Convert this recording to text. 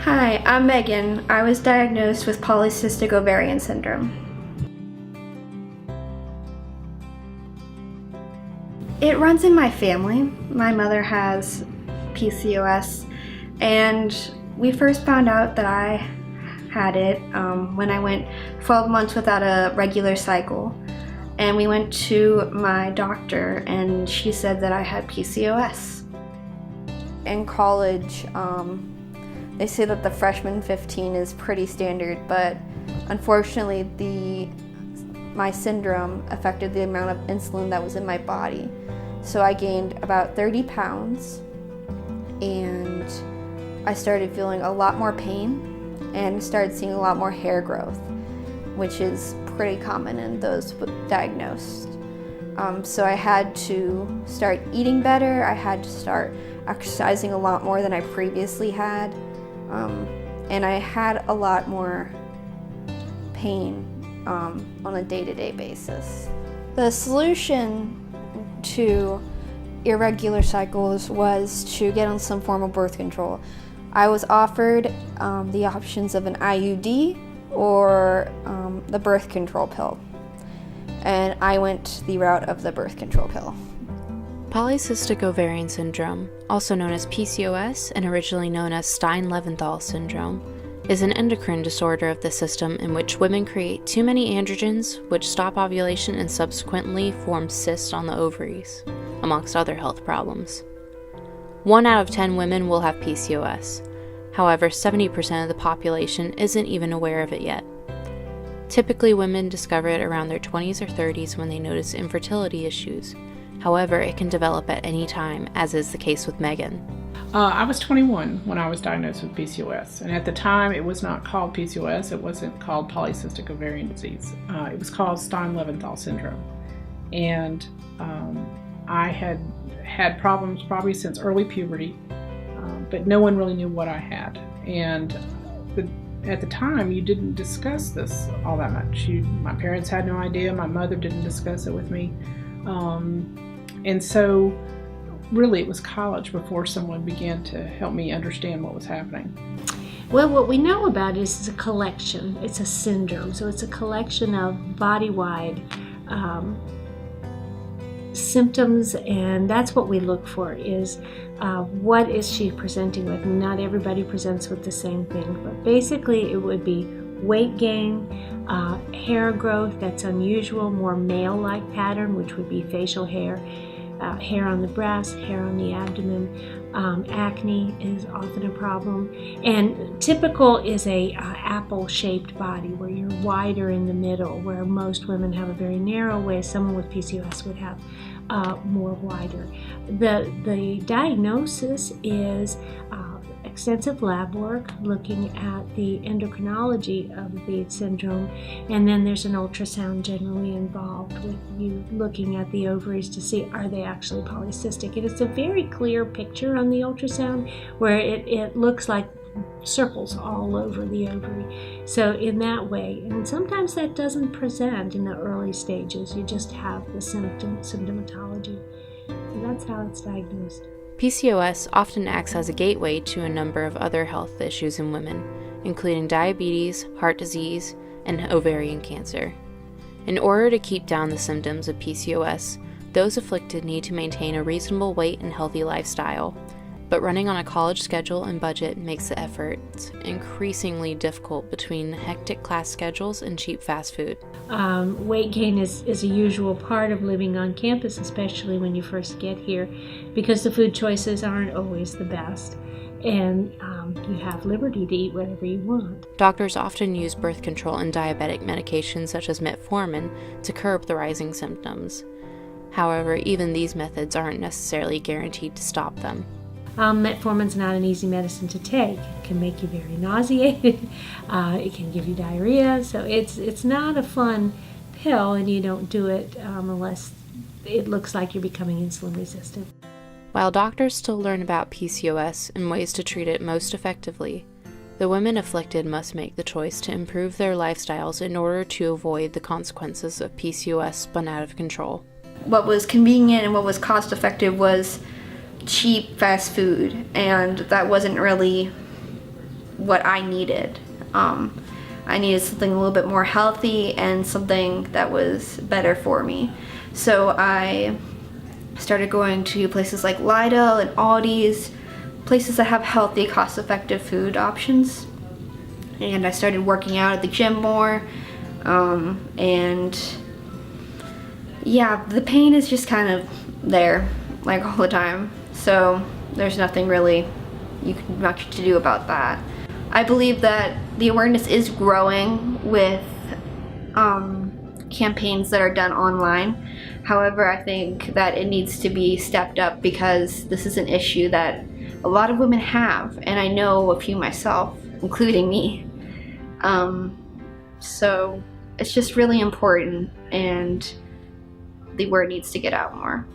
Hi, I'm Megan. I was diagnosed with polycystic ovarian syndrome. It runs in my family. My mother has PCOS, and we first found out that I had it when I went 12 months without a regular cycle. And we went to my doctor, and she said that I had PCOS. In college, they say that the freshman 15 is pretty standard, but unfortunately my syndrome affected the amount of insulin that was in my body. So I gained about 30 pounds, and I started feeling a lot more pain and started seeing a lot more hair growth, which is pretty common in those diagnosed. So I had to start eating better. I had to start exercising a lot more than I previously had. And I had a lot more pain on a day-to-day basis. The solution to irregular cycles was to get on some form of birth control. I was offered the options of an IUD or the birth control pill, and I went the route of the birth control pill. Polycystic ovarian syndrome, also known as PCOS and originally known as Stein-Leventhal syndrome, is an endocrine disorder of the system in which women create too many androgens, which stop ovulation and subsequently form cysts on the ovaries, amongst other health problems. 1 out of 10 women will have PCOS. However, 70% of the population isn't even aware of it yet. Typically, women discover it around their 20s or 30s when they notice infertility issues. However, it can develop at any time, as is the case with Megan. I was 21 when I was diagnosed with PCOS, and at the time it was not called PCOS, it wasn't called polycystic ovarian disease. It was called Stein-Leventhal syndrome. And I had had problems probably since early puberty, but no one really knew what I had. And at the time, you didn't discuss this all that much. My parents had no idea, my mother didn't discuss it with me. And so really it was college before someone began to help me understand what was happening. Well, what we know about it is it's a collection. It's a syndrome. So it's a collection of body-wide symptoms, and that's what we look for is what is she presenting with. Not everybody presents with the same thing, but basically it would be weight gain, hair growth that's unusual, more male-like pattern, which would be facial hair, hair on the breast, hair on the abdomen. Acne is often a problem, and typical is a apple-shaped body where you're wider in the middle, where most women have a very narrow waist. Someone with PCOS would have more wider. The diagnosis is extensive lab work looking at the endocrinology of the syndrome, and then there's an ultrasound generally involved with you looking at the ovaries to see are they actually polycystic. And it's a very clear picture on the ultrasound where it looks like circles all over the ovary. So in that way, and sometimes that doesn't present in the early stages, you just have the symptomatology. And that's how it's diagnosed. PCOS often acts as a gateway to a number of other health issues in women, including diabetes, heart disease, and ovarian cancer. In order to keep down the symptoms of PCOS, those afflicted need to maintain a reasonable weight and healthy lifestyle, but running on a college schedule and budget makes the effort increasingly difficult between hectic class schedules and cheap fast food. Weight gain is a usual part of living on campus, especially when you first get here, because the food choices aren't always the best, and you have liberty to eat whatever you want. Doctors often use birth control and diabetic medications such as metformin to curb the rising symptoms. However, even these methods aren't necessarily guaranteed to stop them. Metformin's not an easy medicine to take. It can make you very nauseated. It can give you diarrhea. So it's not a fun pill, and you don't do it unless it looks like you're becoming insulin resistant. While doctors still learn about PCOS and ways to treat it most effectively, the women afflicted must make the choice to improve their lifestyles in order to avoid the consequences of PCOS spun out of control. What was convenient and what was cost effective was cheap fast food, and that wasn't really what I needed. I needed something a little bit more healthy and something that was better for me. So I started going to places like Lidl and Aldi's, places that have healthy, cost-effective food options. And I started working out at the gym more. And yeah, the pain is just kind of there, like all the time. So there's nothing really much to do about that. I believe that the awareness is growing with campaigns that are done online. However, I think that it needs to be stepped up because this is an issue that a lot of women have, and I know a few myself, including me. So it's just really important, and the word needs to get out more.